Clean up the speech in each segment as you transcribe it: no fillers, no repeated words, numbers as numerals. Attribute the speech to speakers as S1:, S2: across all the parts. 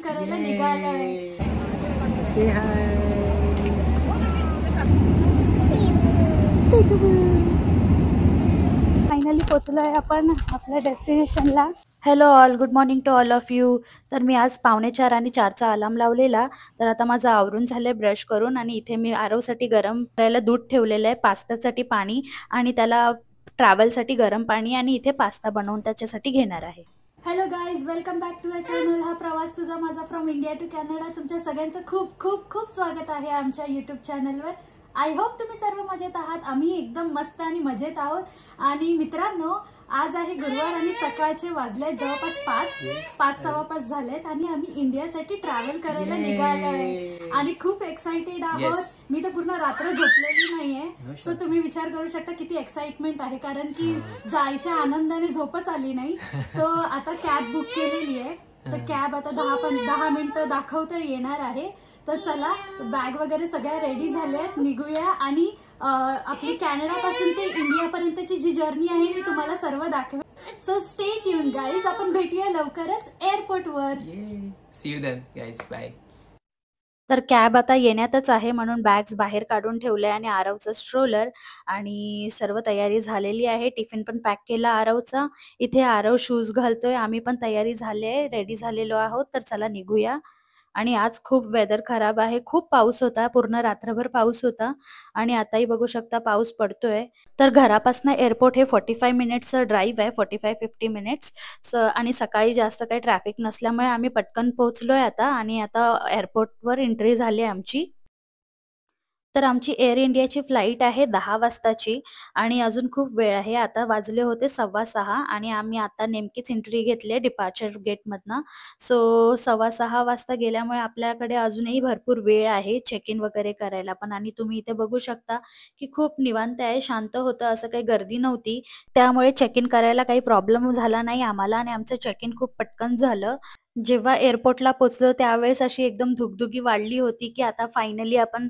S1: करायला निघालोय.
S2: से हाय.
S1: फायनली पोचलोय आपण आपल्या डेस्टिनेशनला. Hello all, good morning to all of you. तर मी आज 4:45 आणि 4चा अलार्म लावलेला. तर आता माझं आवरून झालंय ब्रश करून आणि इथे मी आरवसाठी गरम करायला दूध ठेवलेलं आहे, पास्त्यासाठी पाणी आणि त्याला ट्रॅव्हलसाठी गरम पाणी आणि इथे पास्ता बनवून त्याच्यासाठी घेणार आहे. Hello guys, welcome back to the channel. हा प्रवास तुझा माझा फ्रॉम इंडिया टू कॅनडा. तुमच्या सगळ्यांचं खूप खूप खूप स्वागत आहे आमच्या यूट्यूब चॅनलवर. आय होप तुम्ही सर्व मजेत आहात. आम्ही एकदम मस्त आणि मजेत आहोत. आणि मित्रांनो, आज आहे गुरुवार आणि सकाळचे वाजले जवळपास 5:15 झालेत आणि आम्ही इंडियासाठी ट्रॅव्हल करायला निघालोय आणि खूप एक्साइटेड आहोत. मी तर पूर्ण रात्र झोपलेली नाहीये. सो तुम्ही विचार करू शकता किती एक्साइटमेंट आहे, कारण की जायच्या आनंदाने झोपच आली नाही. सो आता कॅब बुक केलेली आहे. तर कॅब आता 10 मिनिटं दाखवता येणार आहे. तर चला, बॅग वगैरे सगळ्या रेडी झाल्यात, निघूया आणि आपली कॅनडा पासून ते इंडिया पर्यंतची जी जर्नी आहे मी तुम्हाला सर्व दाखवेन. So stay tune guys. आपण भेटूया लवकरच एअरपोर्टवर.
S2: See you then guys, bye.
S1: तर कॅब आता येण्यातच आहे म्हणून बॅग्स बाहेर काढून ठेवले आणि आरवचं स्ट्रोलर आणि सर्व तयारी झालेली आहे. टिफिन पण पॅक केला आरवचा. इथे आरव शूज घालतोय. आम्ही पण तयारी झाली आहे, रेडी झालेलो आहोत. तर चला निघूया. आणि आज खूप वेदर खराब आहे. खूप पाऊस होता, पूर्ण रात्रभर पाऊस होता आणि आताही बघू शकता पाऊस पडतोय. तर घरापासून एअरपोर्ट हे 45 मिनिट्सचं ड्राईव्ह आहे, 45-50 मिनिट्स. आणि सकाळी जास्त काही ट्रॅफिक नसल्यामुळे आम्ही पटकन पोहोचलोय आता आणि आता एअरपोर्टवर एंट्री झाली आमची. तर आमची एअर इंडियाची फ्लाईट आहे 10 वाजताची आणि अजून खूप वेळ आहे. आता वाजले होते 6:15 आणि आम्ही आता नेमकीच एंट्री घेतली आहे डिपार्चर गेटमधनं. सो 6:15 वाजता गेल्यामुळे आपल्याकडे अजूनही भरपूर वेळ आहे चेक इन वगैरे करायला पण. आणि तुम्ही इथे बघू शकता की खूप निवांत आहे, शांत होतं, असं काही गर्दी नव्हती. त्यामुळे चेक इन करायला काही प्रॉब्लेम झाला नाही आम्हाला आणि आमचं चेक इन खूप पटकन झालं. जेव्हा एअरपोर्टला पोहोचलो त्यावेळेस अशी एकदम धुगधुगी वाढली होती की आता फायनली आपण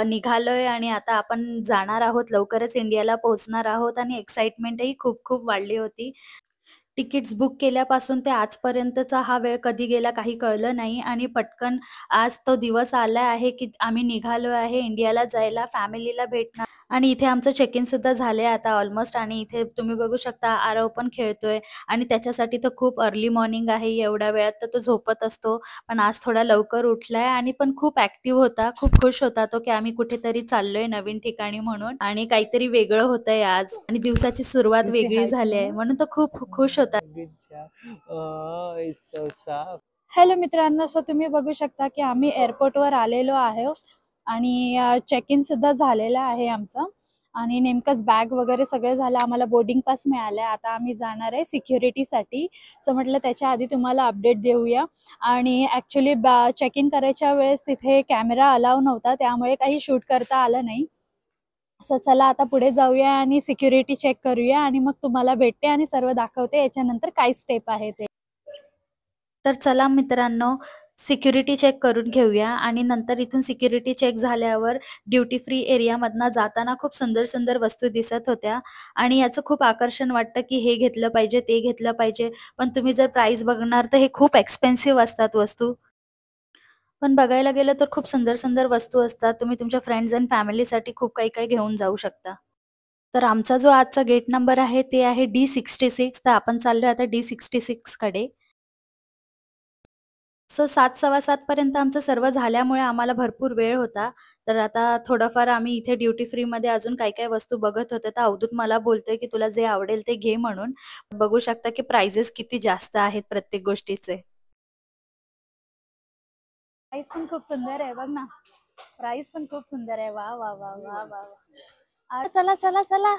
S1: निघालोय आणि आता आपण जाणार आहोत, लवकरच इंडियाला पोहोचणार आहोत आणि एक्साइटमेंटही खूप खूप वाढली होती. तिकीट्स बुक केल्यापासून ते आजपर्यंतचा हा वेळ कधी गेला काही कळलं नाही आणि पटकन आज तो दिवस आला आहे की आम्ही निघालो आहे इंडियाला जायला, फॅमिलीला भेटणार. आणि इथे आमचं चेक इन सुद्धा झाले आता ऑलमोस्ट. आणि इथे तुम्ही बघू शकता आरव पण खेळतोय आणि त्याच्यासाठी तर खूप अर्ली मॉर्निंग आहे. एवढ्या वेळात तर तो झोपत असतो, पण आज थोडा लवकर उठलाय आणि पण खूप ऍक्टिव्ह होता. खूप खुश होता तो की आम्ही कुठेतरी चाललोय नवीन ठिकाणी म्हणून आणि काहीतरी वेगळं होतंय आज आणि दिवसाची सुरुवात वेगळी झाली आहे म्हणून तो खूप खुश होता. हॅलो मित्रांनो, सो तुम्ही बघू शकता की आम्ही एअरपोर्टवर आलेलो आहोत आणि चेक इन सुद्धा झालेलं आहे आमचं आणि नेमकंच बॅग वगैरे सगळं झालं. आम्हाला बोर्डिंग पास मिळालंय. आता आम्ही जाणार आहे सिक्युरिटीसाठी. सो म्हटलं त्याच्या आधी तुम्हाला अपडेट देऊया. आणि ॲक्च्युली चेक इन करायच्या वेळेस तिथे कॅमेरा अलाव नव्हता, त्यामुळे काही शूट करता आलं नाही. सो चला आता पुढे जाऊया आणि सिक्युरिटी चेक करूया आणि मग तुम्हाला भेटते आणि सर्व दाखवते याच्यानंतर काय स्टेप आहे ते. तर चला मित्रांनो, सिक्युरिटी चेक करून घेऊया आणि नंतर इथून सिक्युरिटी चेक झाल्यावर ड्युटी फ्री एरियामधनं जाताना खूप सुंदर सुंदर वस्तू दिसत होत्या आणि याचं खूप आकर्षण वाटतं की हे घेतलं पाहिजे, ते घेतलं पाहिजे. पण तुम्ही जर प्राइस बघणार तर हे खूप एक्सपेन्सिव्ह असतात वस्तू. पण बघायला गेलं तर खूप सुंदर सुंदर वस्तू असतात. तुम्ही तुमच्या फ्रेंड्स अँड फॅमिलीसाठी खूप काही काही घेऊन जाऊ शकता. तर आमचा जो आजचा गेट नंबर आहे ते आहे D66. तर आपण चाललोय आता D66 कडे. सो 7:15 पर्यंत आमचं सर्व झाल्यामुळे आम्हाला भरपूर वेळ होता. तर आता थोडंफार आम्ही इथे ड्युटी फ्रीमध्ये अजून काय काय वस्तू बघत होते. तर अवधूत मला बोलतोय की तुला जे आवडेल ते घे म्हणून. बघू शकता की प्राइजेस किती जास्त आहेत प्रत्येक गोष्टीचे. प्राइस पण खूप सुंदर आहे, बघ ना. प्राइस पण खूप सुंदर आहे. वा वा वा वा वा. चला चला चला.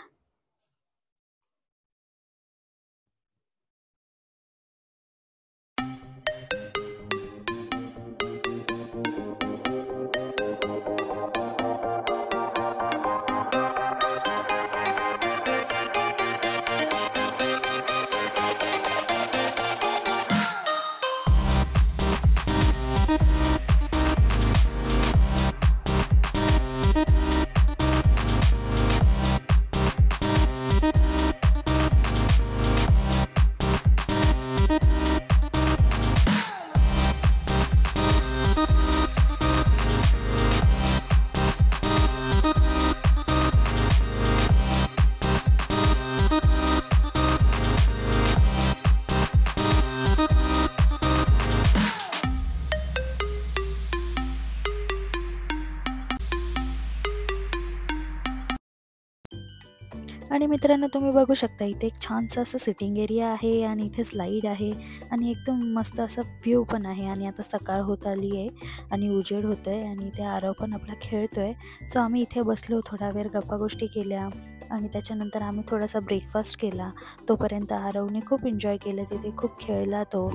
S1: आणि मित्रांनो, तुम्ही बघू शकता इथे एक छानसं असं सिटिंग एरिया आहे आणि इथे स्लाईड आहे आणि एकदम मस्त असा व्ह्यू पण आहे. आणि आता सकाळ होत आली आहे आणि उजेड होतोय आणि इथे आरव पण आपला खेळतोय. सो आम्ही इथे बसलो, थोडा वेळ गप्पा गोष्टी केल्या आणि त्याच्यानंतर आम्ही थोडासा ब्रेकफास्ट केला. तोपर्यंत आरवने खूप एन्जॉय केलं, तिथे खूप खेळला तो.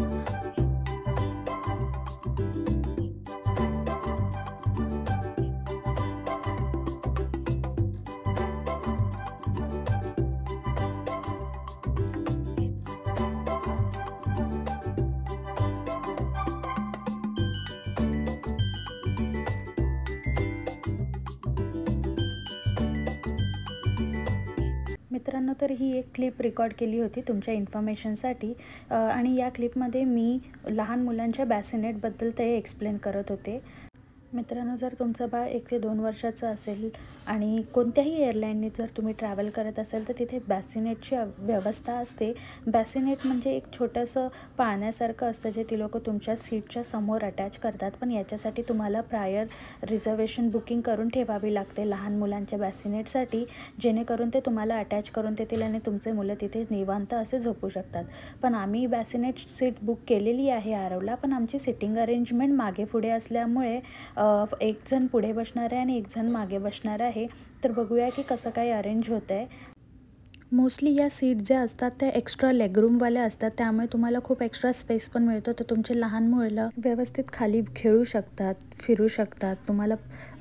S1: मित्रांनो, तर ही एक क्लिप रेकॉर्ड केली होती तुमच्या इन्फॉर्मेशनसाठी आणि या क्लिपमध्ये मी लहान मुलांच्या बॅसिनेटबद्दल ते एक्सप्लेन करत होते. मित्रांनो, जर तुमचं बाळ 1 ते 2 वर्षाचं असेल आणि कोणत्याही एअरलाईनने जर तुम्ही ट्रॅव्हल करत असाल तर तिथे बॅसिनेटची व्यवस्था असते. बॅसिनेट म्हणजे एक छोटंसं पाळण्यासारखं असतं जे ती लोकं तुमच्या सीटच्या समोर अटॅच करतात. पण याच्यासाठी तुम्हाला प्रायर रिझर्वेशन बुकिंग करून ठेवावी लागते लहान मुलांच्या बॅसिनेटसाठी, जेणेकरून ते तुम्हाला अटॅच करून देतील आणि तुमचे मुलं तिथे निवांत असे झोपू शकतात. पण आम्ही बॅसिनेट सीट बुक केलेली आहे आरवला, पण आमची सिटिंग अरेंजमेंट मागे पुढे असल्यामुळे एक जण पुढे बसणार आहे आणि एक जण मागे बसणार आहे. तर बघूया की कसं काय अरेंज होतं आहे. मोस्टली या सीट ज्या असतात त्या एक्स्ट्रा लेगरूमवाल्या असतात, त्यामुळे तुम्हाला खूप एक्स्ट्रा स्पेस पण मिळतो. तर तुमचे लहान मुलं व्यवस्थित खाली खेळू शकतात, फिरू शकतात. तुम्हाला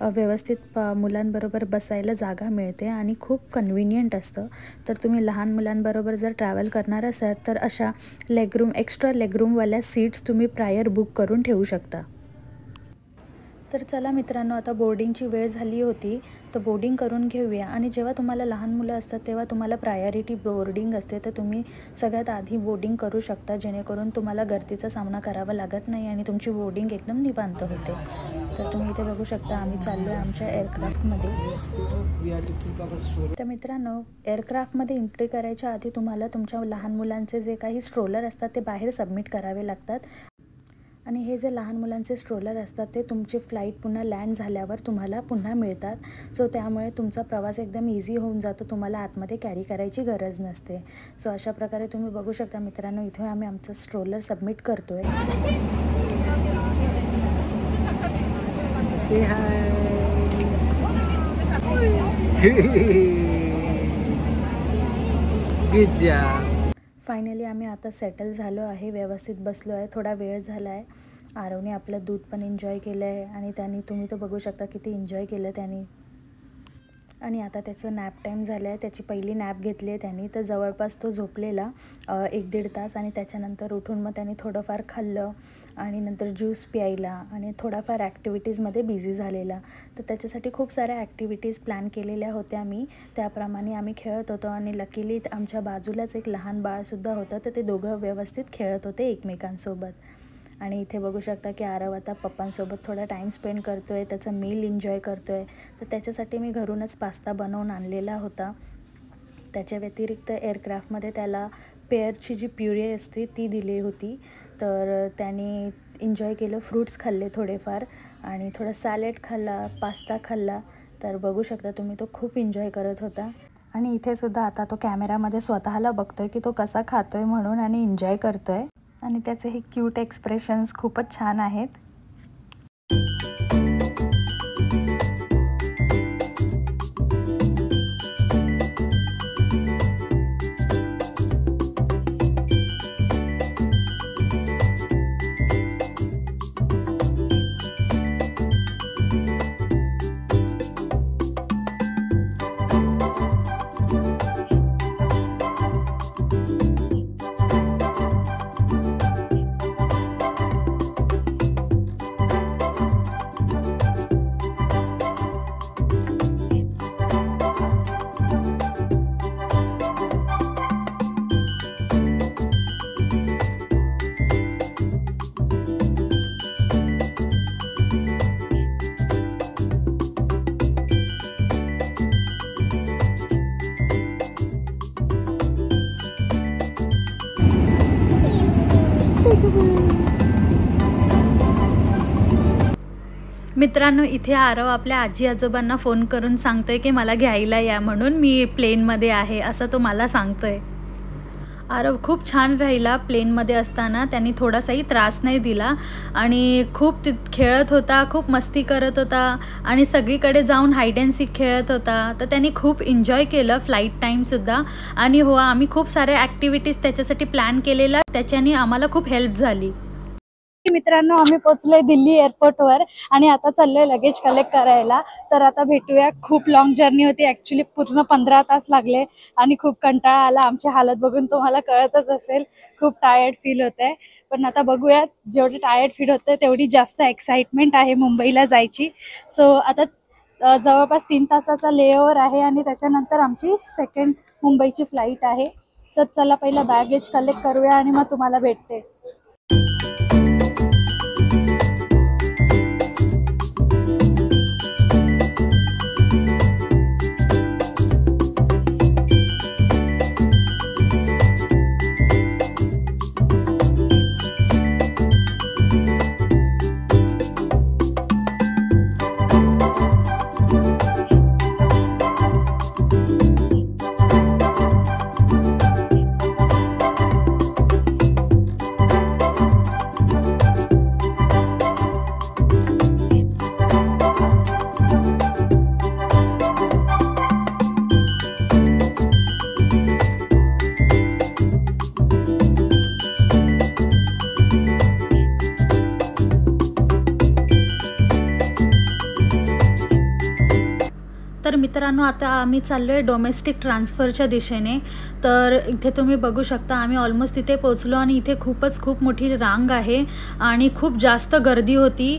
S1: व्यवस्थित मुलांबरोबर बसायला जागा मिळते आणि खूप कन्व्हिनियंट असतं. तर तुम्ही लहान मुलांबरोबर जर ट्रॅव्हल करणार असाल तर अशा एक्स्ट्रा लेगरूमवाल्या सीट्स तुम्ही प्रायर बुक करून ठेवू शकता. तर चला मित्रांनो, आता बोर्डिंगची वेळ झाली होती, तर बोर्डिंग करून घेऊया. आणि जेव्हा तुम्हाला लहान मुलं असतात तेव्हा तुम्हाला प्रायोरिटी बोर्डिंग असते, तर तुम्ही सगळ्यात आधी बोर्डिंग करू शकता, जेणेकरून तुम्हाला गर्दीचा सामना करावा लागत नाही आणि तुमची बोर्डिंग एकदम निवांत होते. तर तुम्ही इथे बघू शकता आम्ही चाललो आहे आमच्या एअरक्राफ्टमध्ये. तर मित्रांनो, एअरक्राफ्टमध्ये एंट्री करायच्या आधी तुम्हाला तुमच्या लहान मुलांचे जे काही स्ट्रोलर असतात ते बाहेर सबमिट करावे लागतात. आणि हे जे लहान मुलांचे स्ट्रोलर असतात ते तुमची फ्लाईट पुन्हा लँड झाल्यावर तुम्हाला पुन्हा मिळतात. सो त्यामुळे तुमचा प्रवास एकदम इझी होऊन जातो, तुम्हाला आतमध्ये कॅरी करायची गरज नसते. सो अशा प्रकारे तुम्ही बघू शकता मित्रांनो, इथे आम्ही आमचा स्ट्रोलर सबमिट करतोय.
S2: Say hi. Good job.
S1: Finally आम्ही आता सेटल झालो आहे, व्यवस्थित बसलो आहे. थोडा वेळ झाला आहे. आरवने आपलं दूध पण एन्जॉय केलं आहे आणि तुम्ही तर बघू शकता किती एन्जॉय केलं त्याने. आणि आता त्याचं नॅप टाईम झालं आहे, त्याची पहिली नॅप घेतली आहे त्यांनी. तर जवळपास तो झोपलेला 1-1.5 तास आणि त्याच्यानंतर उठून मग त्याने थोडंफार खाल्लं आणि नंतर ज्यूस प्यायला आणि थोडाफार ॲक्टिव्हिटीजमध्ये बिझी झालेला. तर त्याच्यासाठी खूप साऱ्या ॲक्टिव्हिटीज प्लॅन केलेल्या होत्या मी, त्याप्रमाणे आम्ही खेळत होतो. आणि लकीली आमच्या बाजूलाच एक लहान बाळसुद्धा होतं, तर ते दोघं व्यवस्थित खेळत होते एकमेकांसोबत. आणि इथे बघू शकता की आरव आता पप्पांसोबत थोडा टाईम स्पेंड करतो आहे, त्याचं मील एन्जॉय करतो आहे. तर त्याच्यासाठी मी घरूनच पास्ता बनवून आणलेला होता. त्याच्या व्यतिरिक्त एअरक्राफ्टमध्ये त्याला पेअरची जी प्युरी असते ती दिली होती. तर त्याने एन्जॉय केलं, फ्रूट्स खाल्ले थोडेफार आणि थोडा सॅलेड खाल्ला, पास्ता खाल्ला. तर बघू शकता तुम्ही, तो खूप एन्जॉय करत होता. आणि इथे सुद्धा आता तो कॅमेरामध्ये स्वतःला बघतोय की तो कसा खातोय म्हणून आणि एन्जॉय करतोय. आणि त्याचे हे क्यूट एक्सप्रेशन्स खूपच छान आहेत. मित्रांनो, इथे आरव आपल्या आजी आजोबांना फोन करून सांगतोय की मला घ्यायला या म्हणून, मी प्लेनमध्ये आहे असं तो मला सांगतोय. आरव खूप छान राहिला प्लेनमध्ये असताना. त्यांनी थोडासाही त्रास नाही दिला आणि खूप खेळत होता, खूप मस्ती करत होता आणि सगळीकडे जाऊन हाईड अँड सीक खेळत होता. तर त्यांनी खूप एन्जॉय केलं फ्लाईट टाईमसुद्धा. आणि हो, आम्ही खूप साऱ्या ॲक्टिव्हिटीज त्याच्यासाठी प्लॅन केलेल्या, त्याच्याने आम्हाला खूप हेल्प झाली. मित्रांनो, आम्ही पोहोचलोय दिल्ली एअरपोर्टवर आणि आता चाललोय लगेज कलेक्ट करायला. तर आता भेटूया. खूप लॉंग जर्नी होती ॲक्च्युली, पूर्ण 15 तास लागले आणि खूप कंटाळा आला. आमची हालत बघून तुम्हाला कळतच असेल, खूप टायर्ड फील होत आहे. पण आता बघूया, जेवढी टायर्ड फील होतं तेवढी जास्त एक्साइटमेंट आहे मुंबईला जायची. सो आता जवळपास 3 तासाचा लेओव्हर आहे आणि त्याच्यानंतर आमची सेकंड मुंबईची फ्लाईट आहे. तर चला पहिला बॅगेज कलेक्ट करूया आणि मग तुम्हाला भेटते. तर मित्रांनो, आता आम्ही चाललो आहे डोमेस्टिक ट्रान्सफरच्या दिशेने. तर इथे तुम्ही बघू शकता, आम्ही ऑलमोस्ट तिथे पोचलो आणि इथे खूप मोठी रांग आहे आणि खूप जास्त गर्दी होती.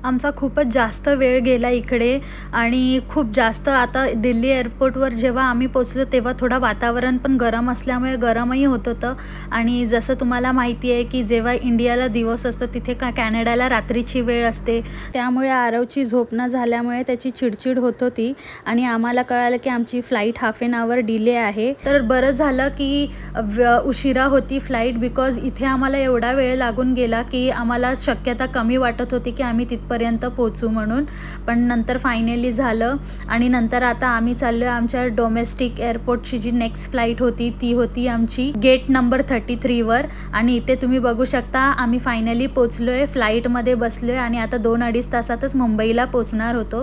S1: आमचा खूपच जास्त वेळ गेला इकडे आणि खूप जास्त. आता दिल्ली एअरपोर्टवर जेव्हा आम्ही पोचलो तेव्हा थोडं वातावरण पण गरम असल्यामुळे गरमही होत होतं. आणि जसं तुम्हाला माहिती आहे की जेव्हा इंडियाला दिवस असतो तिथे कॅनडाला रात्रीची वेळ असते, त्यामुळे आरवची झोप न झाल्यामुळे त्याची चिडचिड होत होती आणि आम्हाला कळालं की आमची flight half an hour delay आहे. तर बरं झालं की उशिरा होती फ्लाईट, बिकॉज इथे आम्हाला एवढा वेळ लागून गेला की आम्हाला शक्यता कमी वाटत होती की आम्ही पर्यंत पोचू म्हणून. पण नंतर फायनली झालं आणि नंतर आता आम्ही चाललो आहे आमच्या डोमेस्टिक एअरपोर्टची जी नेक्स्ट फ्लाईट होती ती होती आमची गेट नंबर 33वर. आणि इथे तुम्ही बघू शकता आम्ही फायनली पोचलो आहे, फ्लाईटमध्ये बसलो आहे आणि आता 2-2.5 तासातच मुंबईला पोचणार होतो.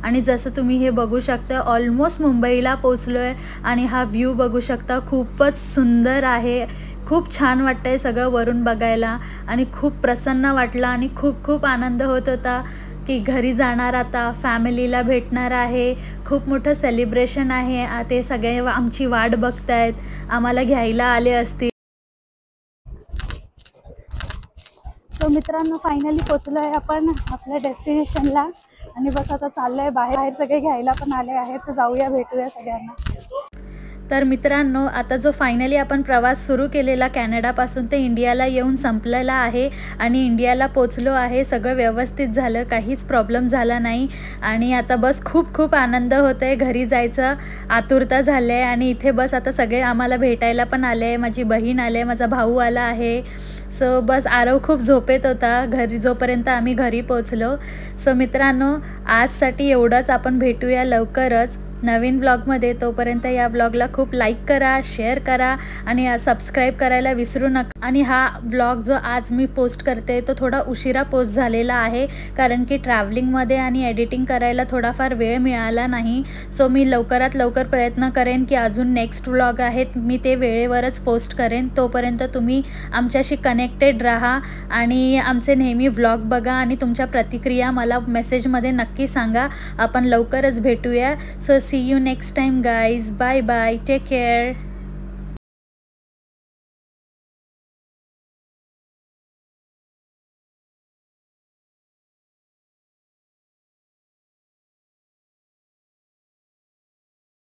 S1: आणि जसं तुम्ही हे बघू शकता, ऑलमोस्ट मुंबईला पोचलो आहे आणि हा व्ह्यू बघू शकता, खूपच सुंदर आहे. खूप छान वाटतंय सगळं वरून बघायला आणि खूप प्रसन्न वाटलं आणि खूप आनंद होत होता की घरी जाणार, आता फॅमिलीला भेटणार आहे. खूप मोठं सेलिब्रेशन आहे. ते सगळे आमची वाट बघतायत, आम्हाला घ्यायला आले असतील. सो मित्रांनो, फायनली पोचलो आहे आपण आपल्या डेस्टिनेशनला आणि बस आता चाललो आहे बाहेर. सगळे घ्यायला पण आले आहेत, तर जाऊया, भेटूया सगळ्यांना. तर मित्रांनो, आता जो फायनली आपण प्रवास सुरू केलेला कॅनडापासून ते इंडियाला येऊन संपलेला आहे आणि इंडियाला पोचलो आहे. सगळं व्यवस्थित झालं, काहीच प्रॉब्लेम झाला नाही आणि आता बस खूप आनंद होत आहे. घरी जायचं आतुरता झाली आहे आणि इथे बस आता सगळे आम्हाला भेटायला पण आले. माझी बहीण आले, माझा भाऊ आला आहे. सो बस आरव खूप झोपेत होता घरी, जोपर्यंत आम्ही घरी पोचलो. सो मित्रांनो, आजसाठी एवढंच. आपण भेटूया लवकरच नवीन ब्लॉगमध्ये. तोपर्यंत या ब्लॉगला खूप लाईक करा, शेअर करा आणि सबस्क्राईब करायला विसरू नका. आणि हा ब्लॉग जो आज मी पोस्ट करते तो थोडा उशिरा पोस्ट झालेला आहे, कारण की ट्रॅव्हलिंगमध्ये आणि एडिटिंग करायला थोडाफार वेळ मिळाला नाही. सो मी लवकरात लवकर प्रयत्न करेन की अजून नेक्स्ट ब्लॉग आहेत मी ते वेळेवरच पोस्ट करेन. तोपर्यंत तुम्ही आमच्याशी कनेक्टेड राहा आणि आमचे नेहमी ब्लॉग बघा आणि तुमच्या प्रतिक्रिया मला मेसेजमध्ये नक्की सांगा. आपण लवकरच भेटूया. So see you next time guys. Bye bye, take care.